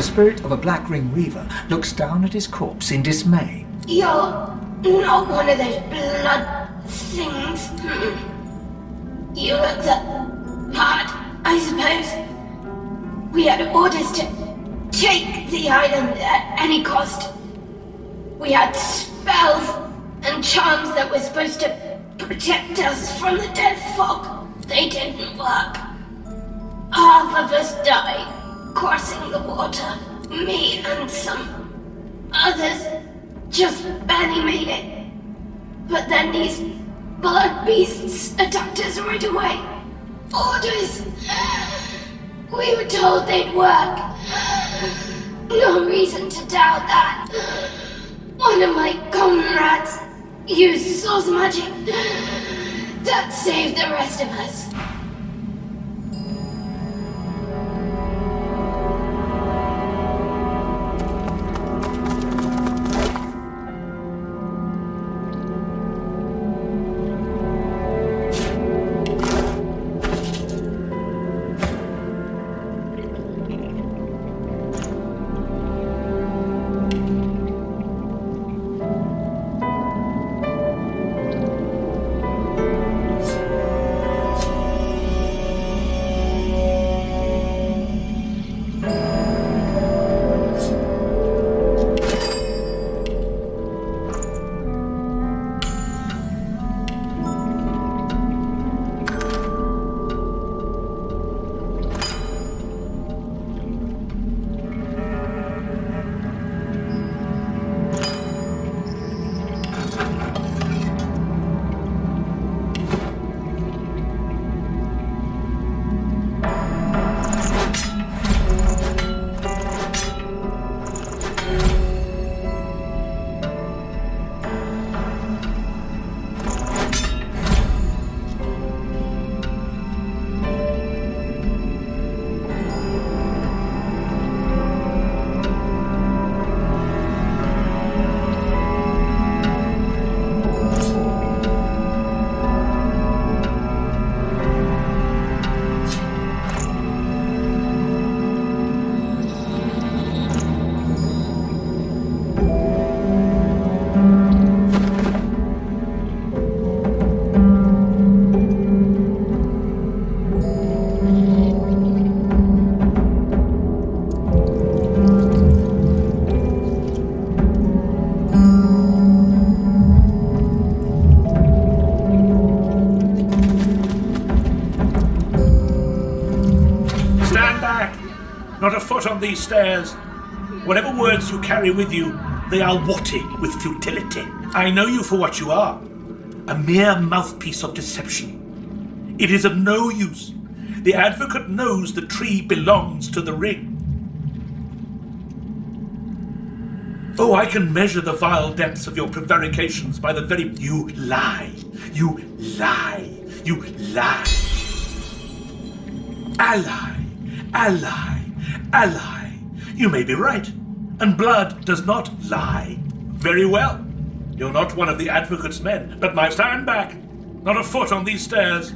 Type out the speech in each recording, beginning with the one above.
spirit of a Black Ring Reaver looks down at his corpse in dismay. You're not one of those blood things. You look the part, I suppose. We had orders to take the island at any cost. We had spells and charms that were supposed to protect us from the death fog. They didn't work. Half of us died crossing the water. Me and some others just barely made it. But then these blood beasts attacked us right away. Orders. We were told they'd work. No reason to doubt that. One of my comrades used source magic. That saved the rest of us. Not a foot on these stairs. Whatever words you carry with you, they are warty with futility. I know you for what you are, a mere mouthpiece of deception. It is of no use. The advocate knows the tree belongs to the ring. Oh, I can measure the vile depths of your prevarications by the very... You lie. You lie. You lie. Ally. Ally. Ally. You may be right, and blood does not lie. Very well. You're not one of the advocate's men, but my stand back. Not a foot on these stairs.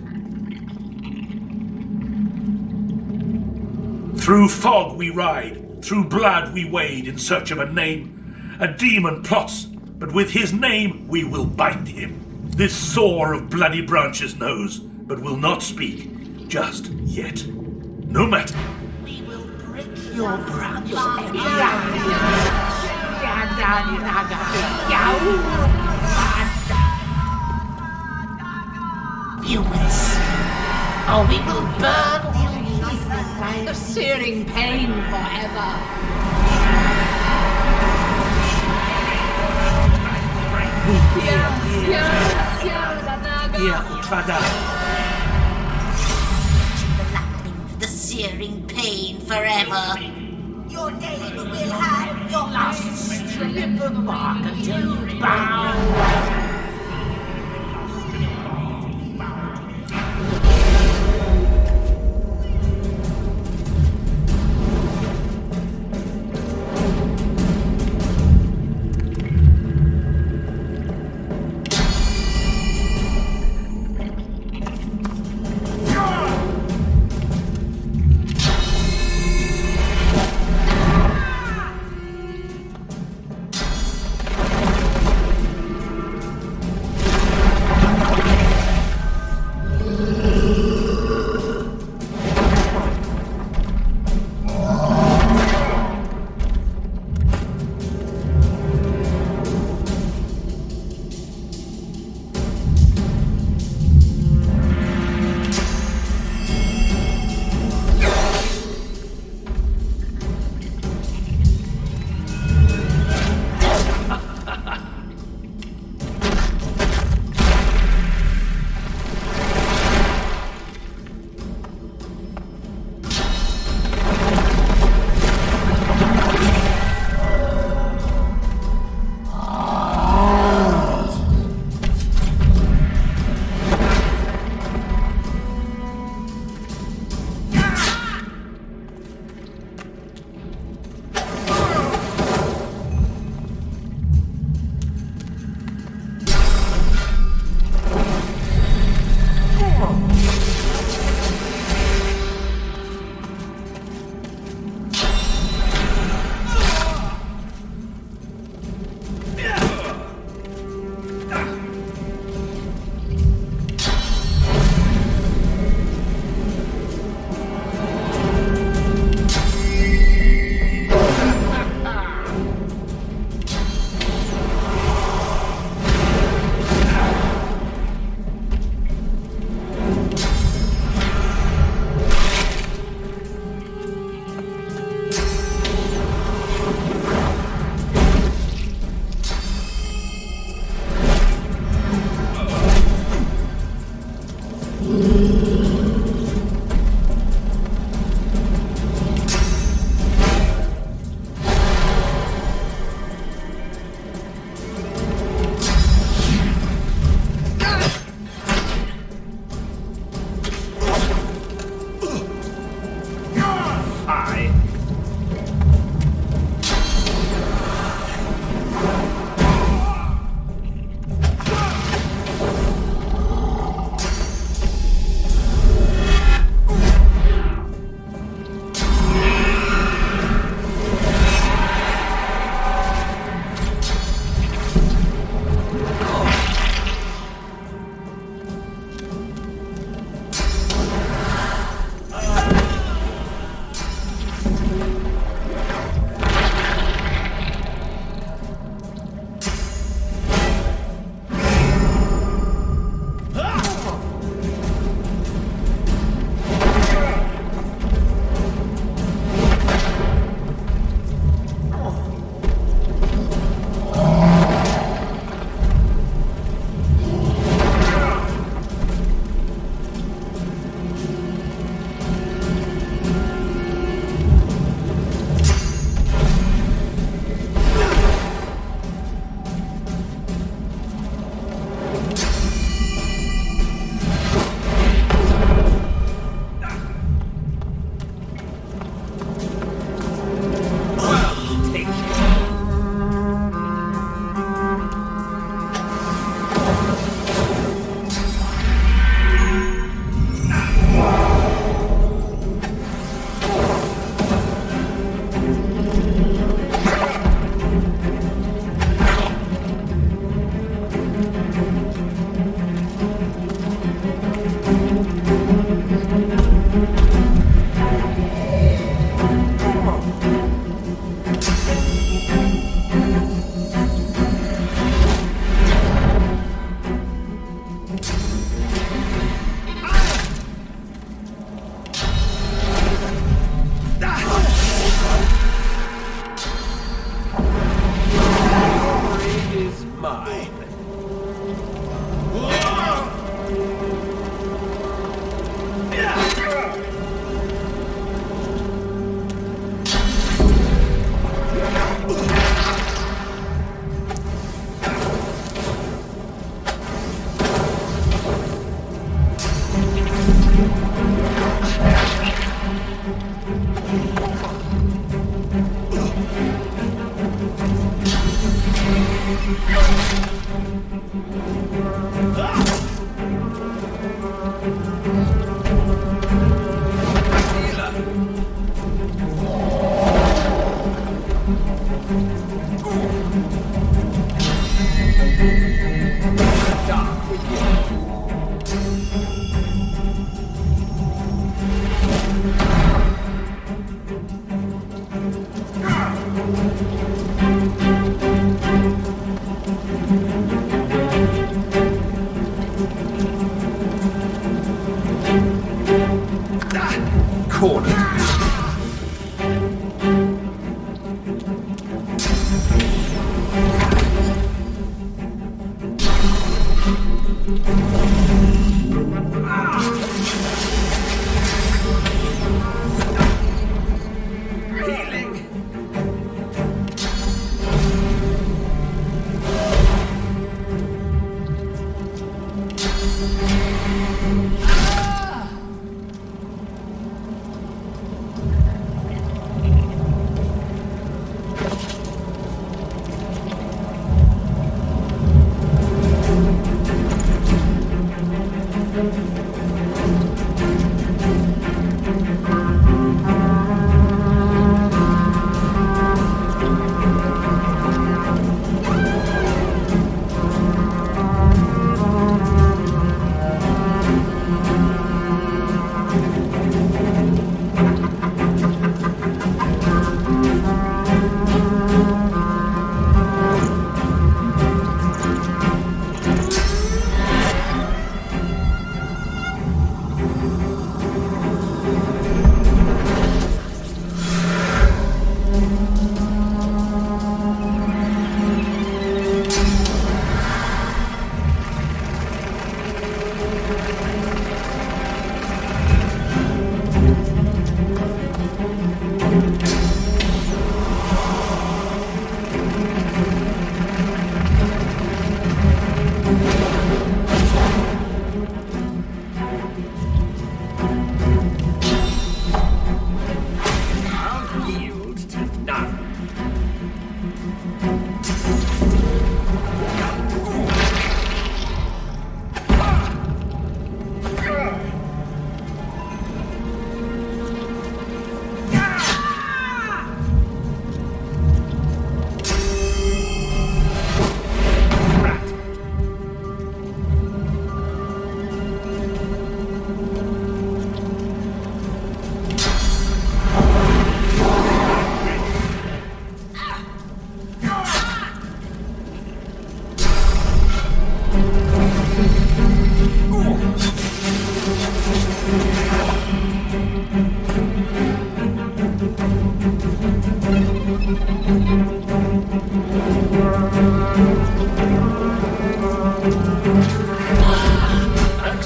Through fog we ride, through blood we wade in search of a name. A demon plots, but with his name we will bind him. This sore of bloody branches knows, but will not speak, just yet. No matter. Your branch. You will see, or we will burn you of searing pain forever. The searing pain forever. Your name will have your last strip of bark until you bow.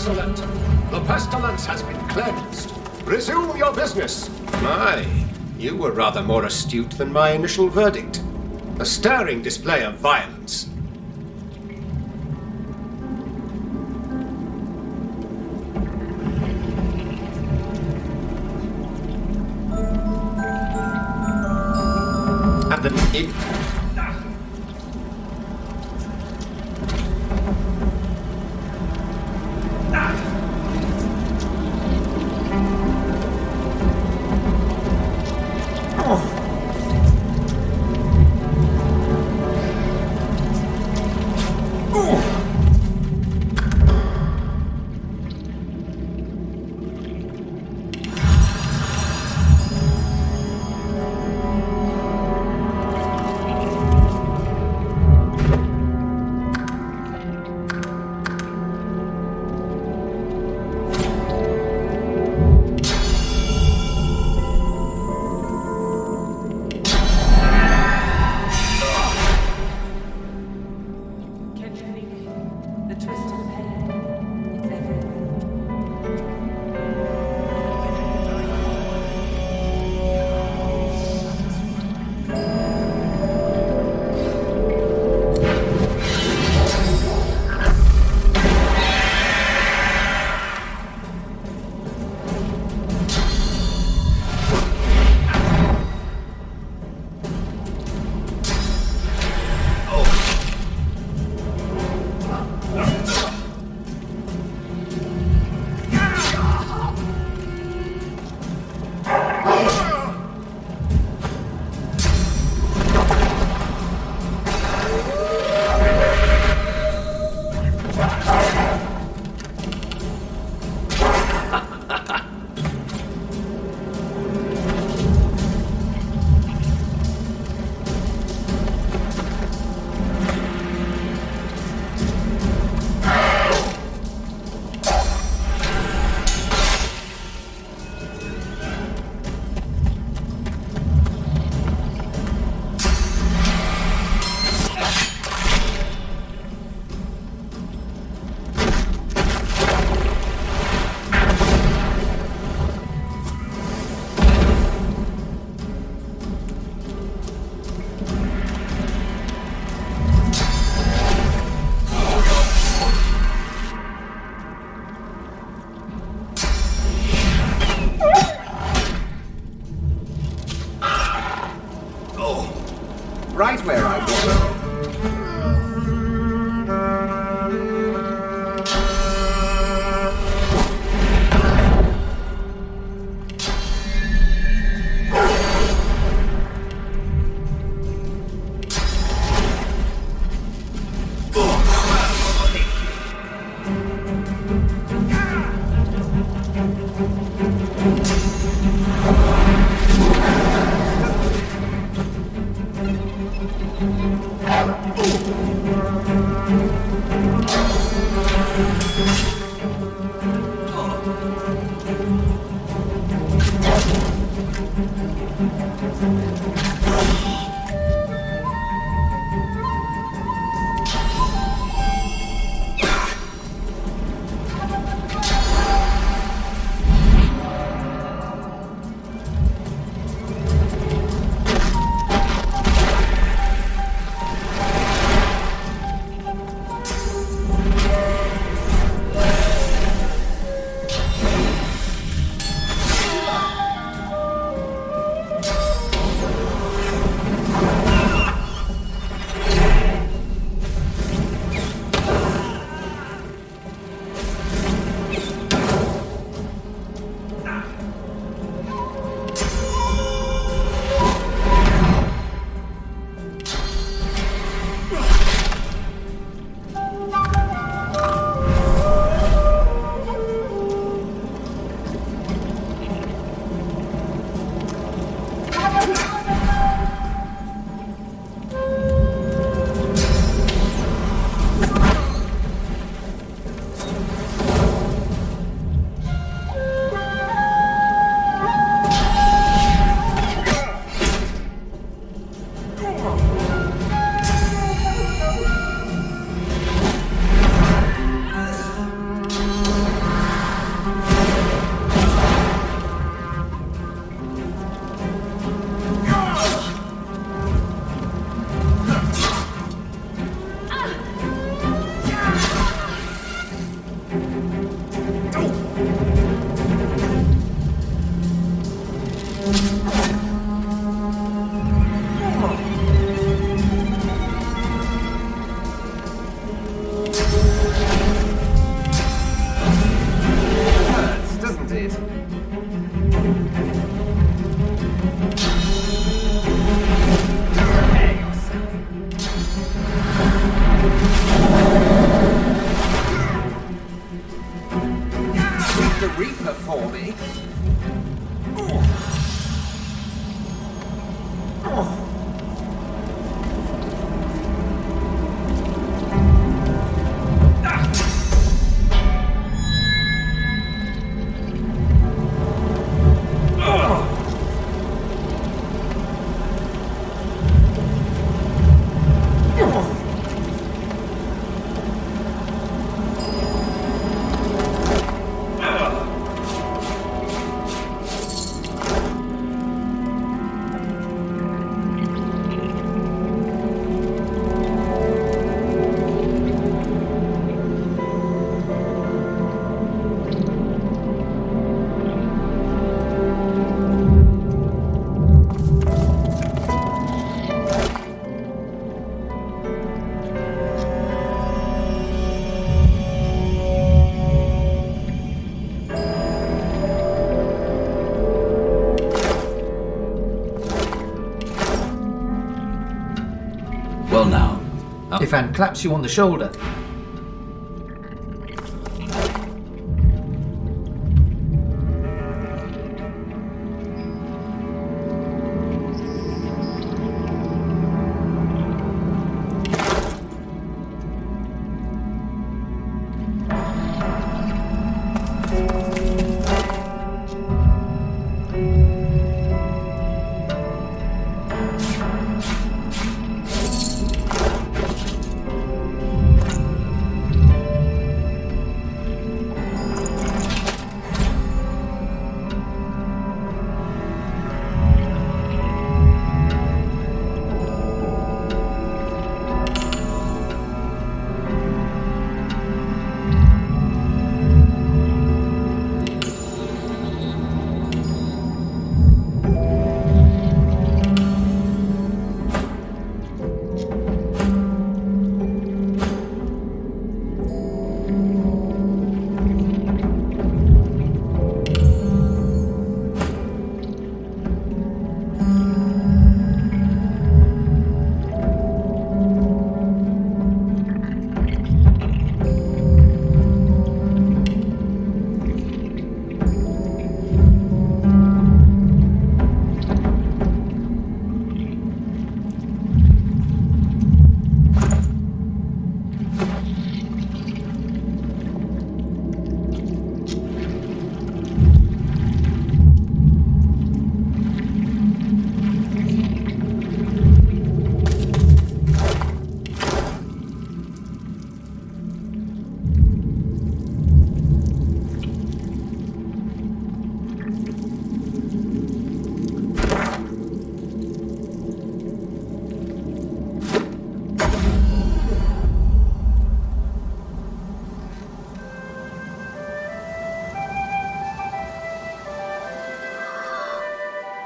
Excellent. The pestilence has been cleansed. Resume your business. My, you were rather more astute than my initial verdict. A stirring display of violence. And the... right where I was. Well now, Ifan claps you on the shoulder.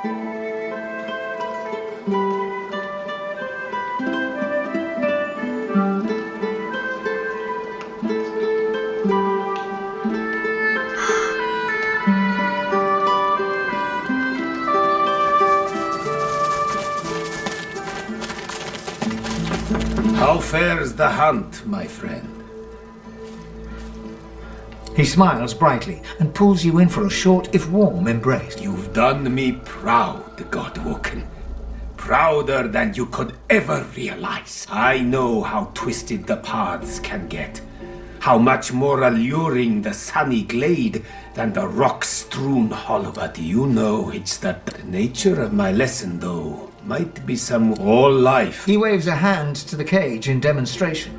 How fares the hunt, my friend? He smiles brightly and pulls you in for a short, if warm, embrace. You've done me proud, Godwoken. Prouder than you could ever realize. I know how twisted the paths can get. How much more alluring the sunny glade than the rock-strewn hollow. But you know it's that the nature of my lesson, though, might be some all life. He waves a hand to the cage in demonstration.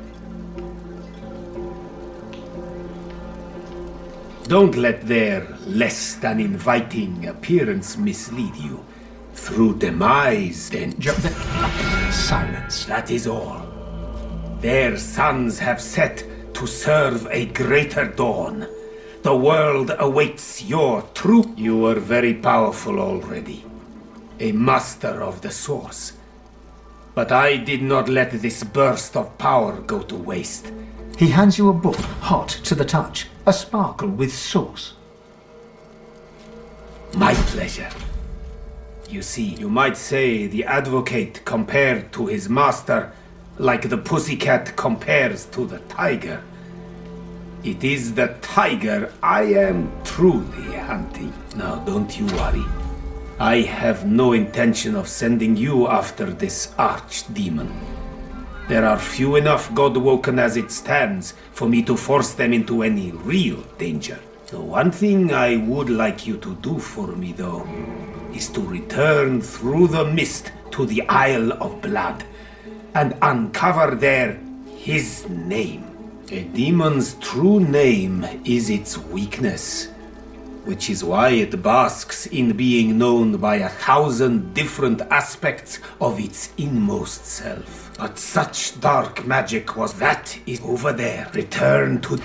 Don't let their less than inviting appearance mislead you. Through demise, then... Silence. That is all. Their suns have set to serve a greater dawn. The world awaits your true... You are very powerful already. A master of the source. But I did not let this burst of power go to waste. He hands you a book, hot to the touch, a sparkle with source. My pleasure. You see, you might say the advocate compared to his master, like the pussycat compares to the tiger. It is the tiger I am truly hunting. Now, don't you worry. I have no intention of sending you after this archdemon. There are few enough Godwoken as it stands for me to force them into any real danger. The one thing I would like you to do for me, though, is to return through the mist to the Isle of Blood and uncover there his name. A demon's true name is its weakness, which is why it basks in being known by 1,000 different aspects of its inmost self. But such dark magic was that is over there. Return to...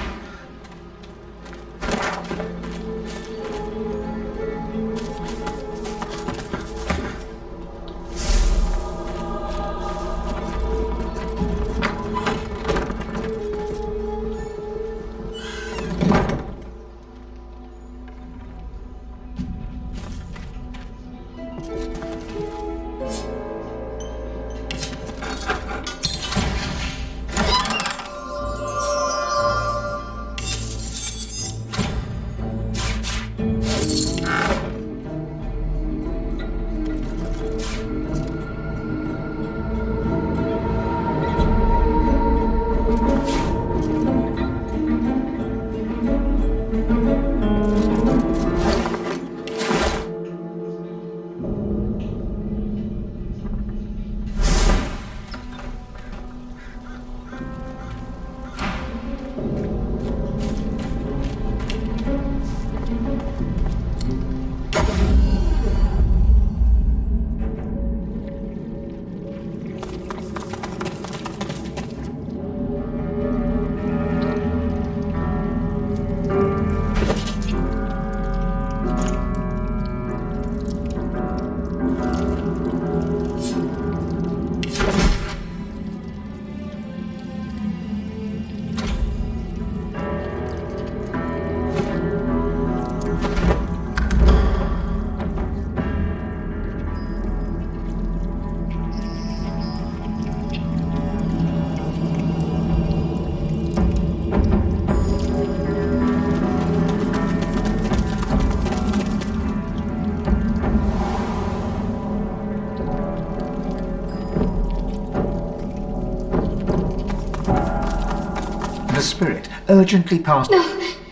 The spirit urgently passes. No,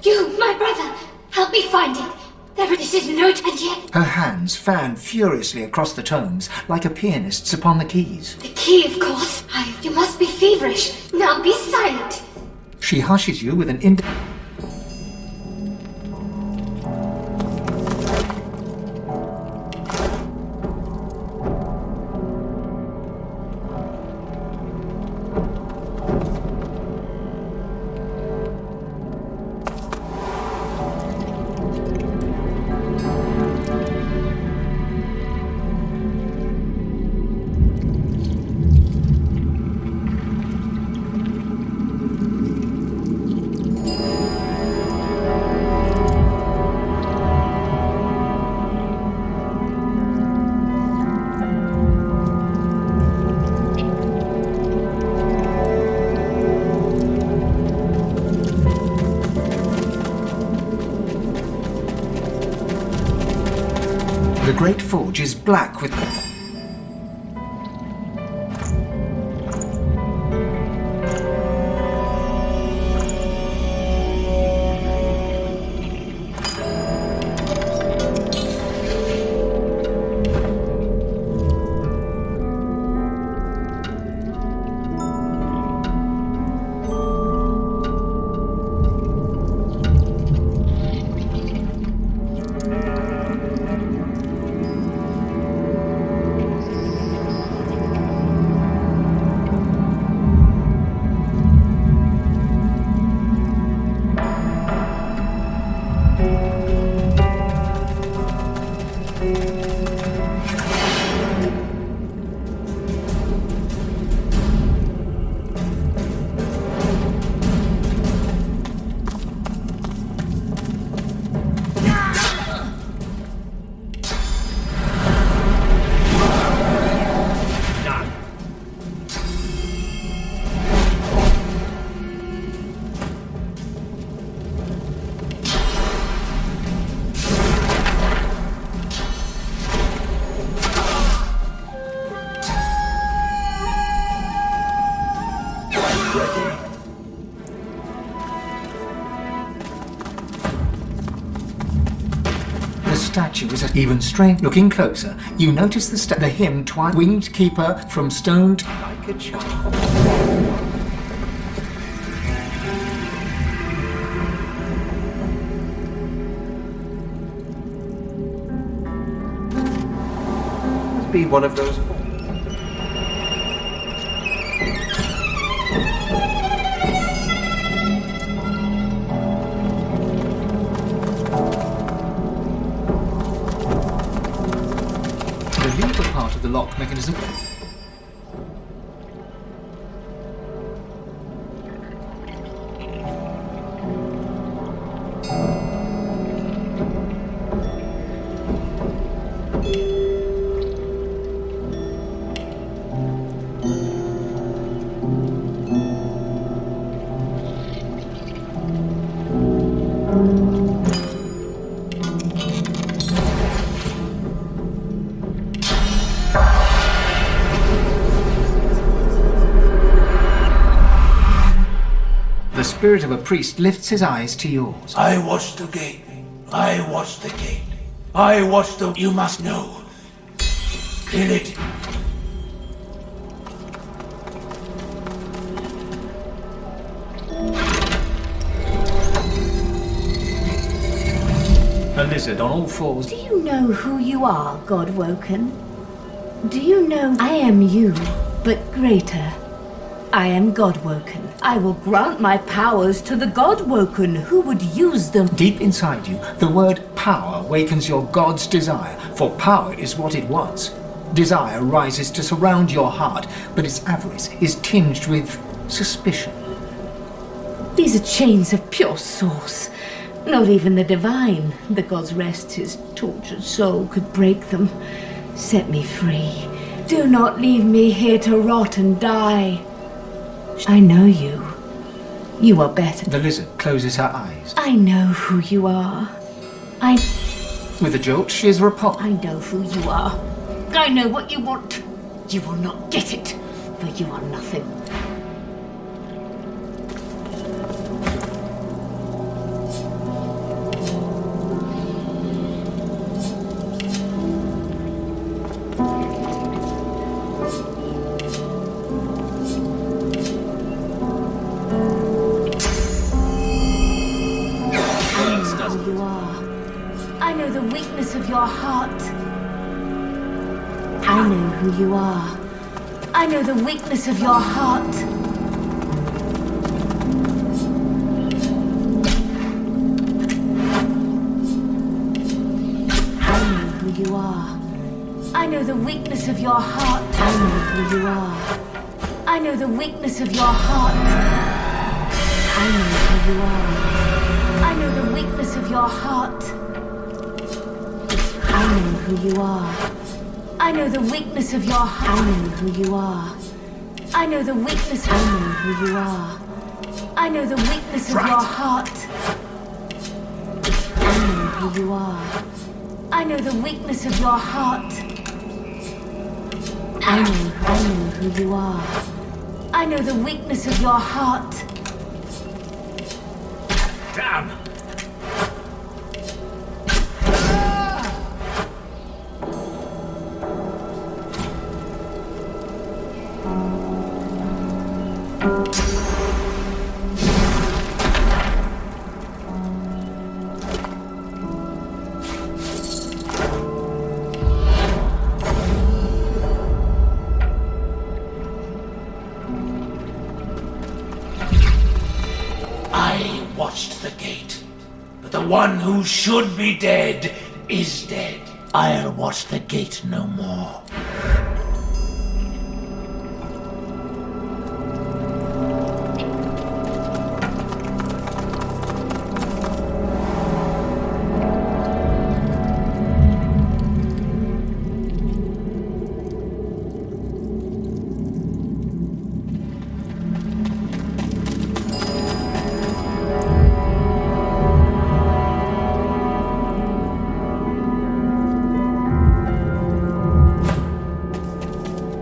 you, my brother, help me find it. This is note, and yet... Her hands fan furiously across the tomes, like a pianist's upon the keys. The key, of course. You must be feverish. Now be silent. She hushes you with an The Great Forge is black with... Statue is even strange. Looking closer, you notice the hymn winged keeper from stone like a child. Be one of those. The lever part of the lock mechanism. The spirit of a priest lifts his eyes to yours. I watched the gate. I watched the gate. I watched the... You must know. Kill it. A lizard on all fours. Do you know who you are, Godwoken? Do you know I am you, but greater? I am Godwoken. I will grant my powers to the Godwoken who would use them. Deep inside you, the word power wakens your god's desire, for power is what it wants. Desire rises to surround your heart, but its avarice is tinged with suspicion. These are chains of pure source. Not even the divine, the gods rest his tortured soul, could break them. Set me free. Do not leave me here to rot and die. I know you. You are better. The lizard closes her eyes. I know who you are. With a jolt, she is repulsed. I know who you are. I know what you want. You will not get it, for you are nothing. Your heart. I know who you are. I know the weakness of your heart. I know who you are. I know the weakness of your heart. I know who you are. I know the weakness of your heart. I know who you are. I know the weakness of your heart. I know who you are. I know the weakness of your heart. I know who you are. I know the weakness. I know who you are. I know the weakness of your heart. I know who you are. I know the weakness of your heart. I know who you are. I know the weakness of your heart. Damn! I watched the gate, but the one who should be dead is dead. I'll watch the gate no more.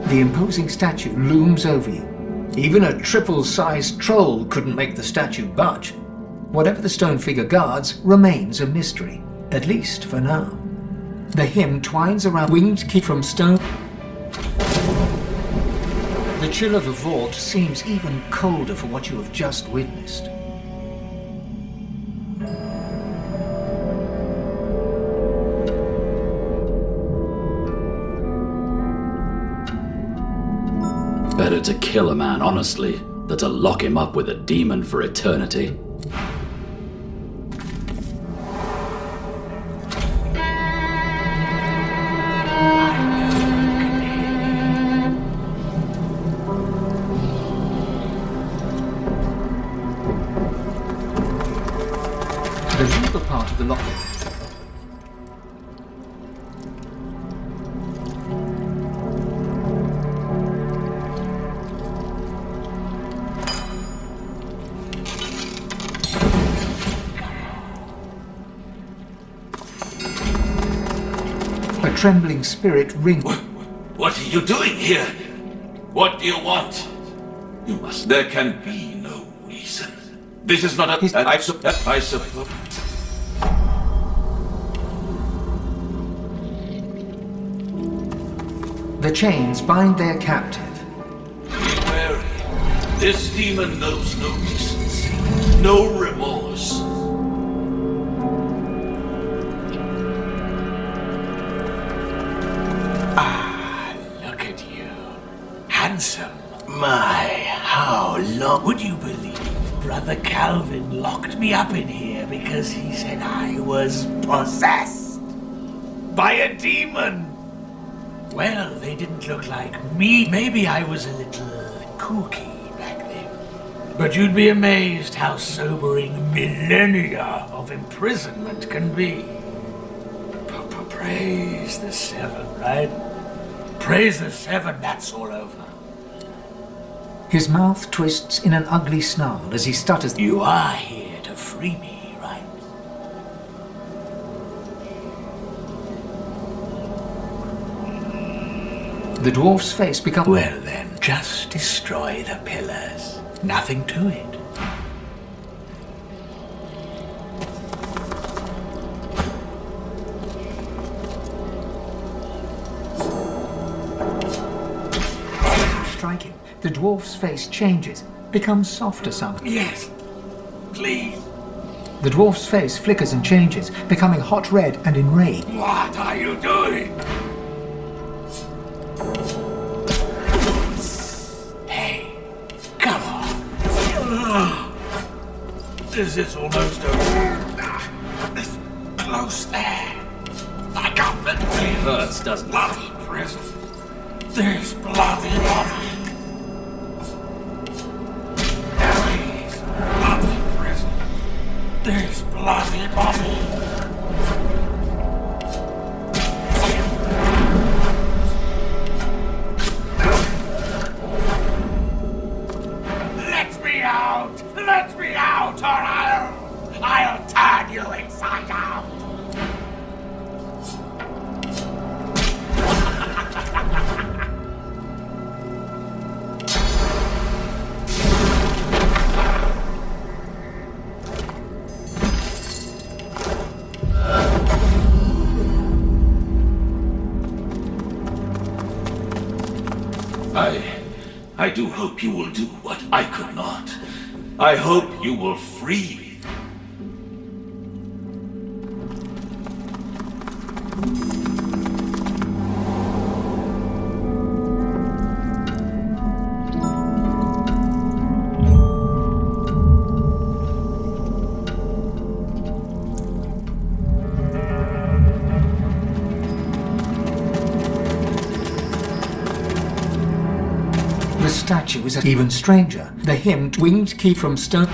The imposing statue looms over you. Even a triple-sized troll couldn't make the statue budge. Whatever the stone figure guards remains a mystery, at least for now. The hymn twines around winged key from stone. The chill of the vault seems even colder for what you have just witnessed. Better to kill a man honestly than to lock him up with a demon for eternity. The lever part of the lock. A trembling spirit rings. What are you doing here? What do you want? You must. There can be no reason. This is not a. I suppose. The chains bind their captive. Be wary. This demon knows no decency, no remorse. Look at you. Handsome. My, how long would you believe Brother Calvin locked me up in here because he said I was possessed by a demon? Well, they didn't look like me. Maybe I was a little kooky back then. But you'd be amazed how sobering millennia of imprisonment can be. Praise the Seven, right? Praise the Seven, that's all over. His mouth twists in an ugly snarl as he stutters. You are here to free me, right? The dwarf's face becomes... Well then, just destroy the pillars. Nothing to it. Strike him. The dwarf's face changes, becomes softer somehow. Yes, please. The dwarf's face flickers and changes, becoming hot red and enraged. What are you doing? Hey, come on. This is almost over. Close there. I got the It hurts, doesn't it? bloody prison. This bloody body. This bloody prison. This bloody body. Let me out! Let me out, or I'll turn you inside out! I do hope you will do what I could not. I hope you will free. The statue is even stranger. The hymn, winged key from stone.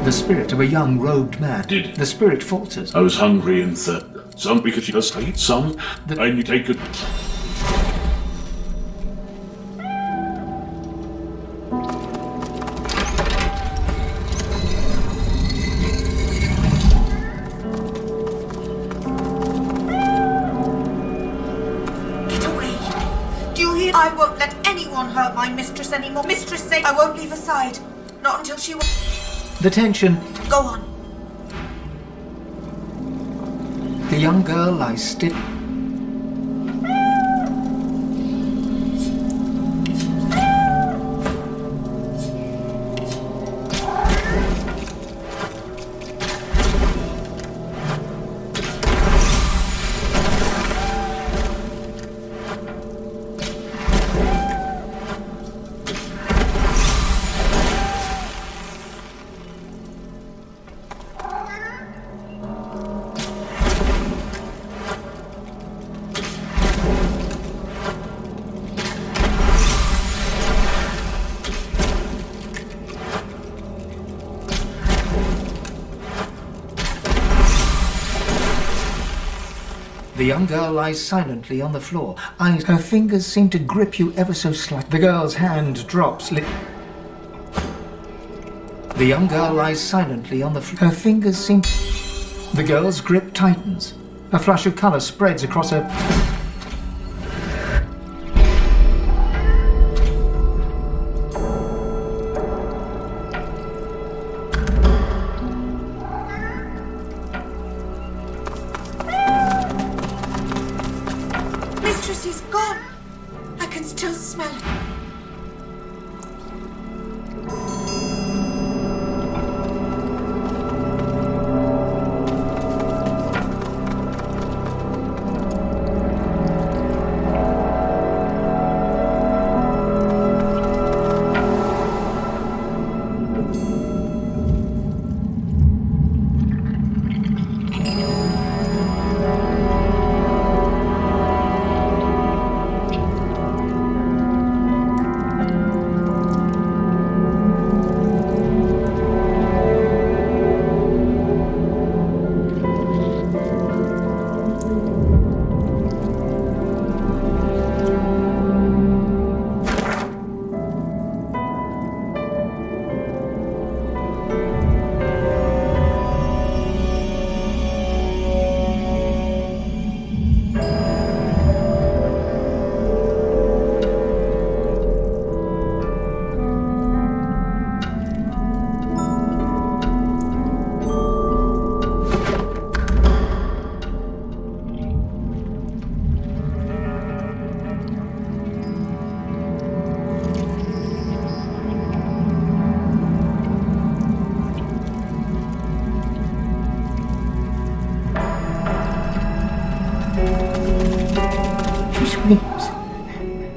The spirit of a young robed man. The spirit falters. I was hungry and some because she does eat some. I need to take it. Get away. Do you hear? I won't let anyone hurt my mistress anymore. Mistress say I won't leave her side. Not until she The tension. Go on. The young girl lies still. The young girl lies silently on the floor. Eyes, her fingers seem to grip you ever so slightly. The girl's hand drops. The young girl lies silently on the floor. Her fingers seem... The girl's grip tightens. A flush of color spreads across her... Mistress is gone. I can still smell it.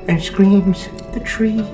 And screams the tree.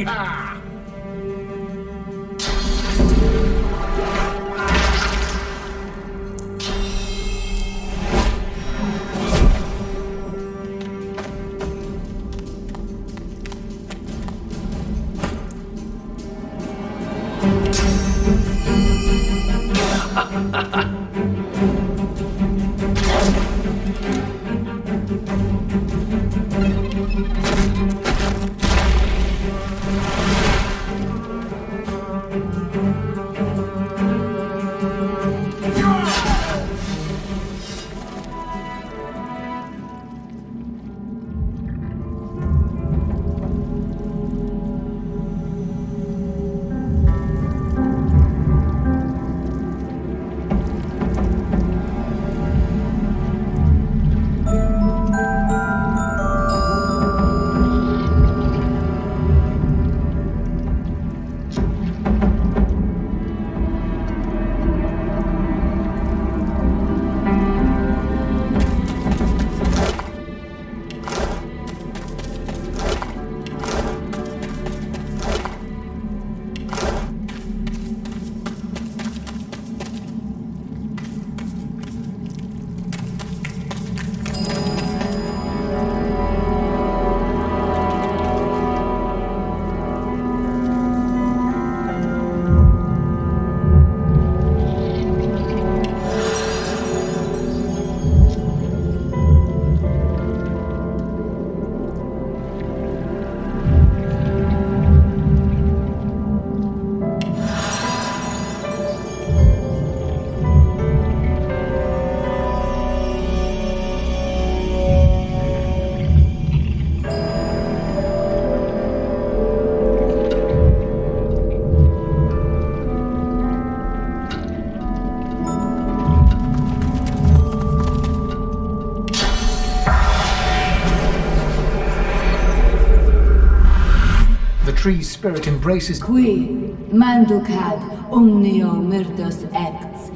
indeed. tree's spirit embraces... Qui manducad omnio murdus acts,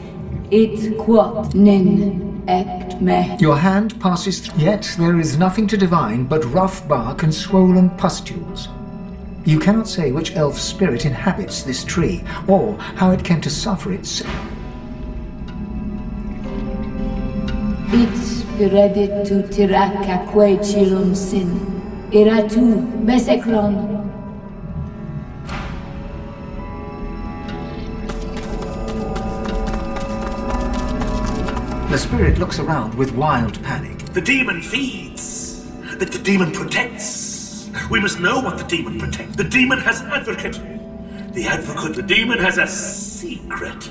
it quod nin act me. Your hand passes through, yet there is nothing to divine but rough bark and swollen pustules. You cannot say which elf spirit inhabits this tree, or how it came to suffer its... It spiredit tu tiraca que chilum sin, iratu besecron. The spirit looks around with wild panic. The demon feeds. The demon protects. We must know what the demon protects. The demon has an advocate. The demon has a secret.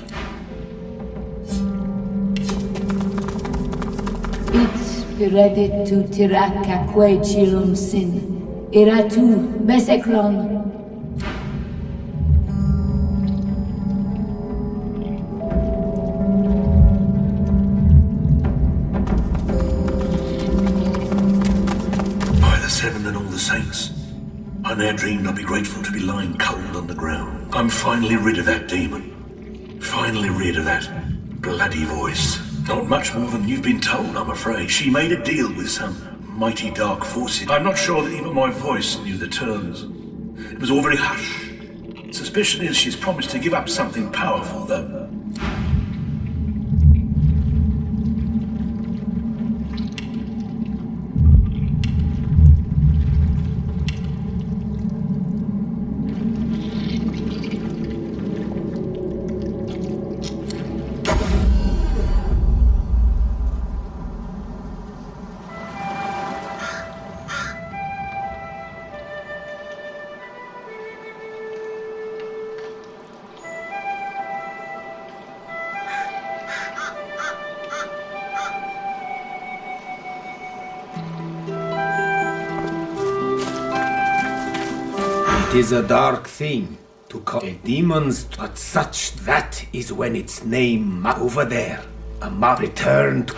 It spiredit tu tiraca que chilum sin, iratu besecron. Seven and all the saints. I ne'er dreamed I'd be grateful to be lying cold on the ground. I'm finally rid of that demon. Finally rid of that bloody voice. Not much more than you've been told, I'm afraid. She made a deal with some mighty dark forces. I'm not sure that even my voice knew the terms. It was all very hush. Suspicion is she's promised to give up something powerful, though. It is a dark thing to call a demons, but such that is when its name over there, a returned.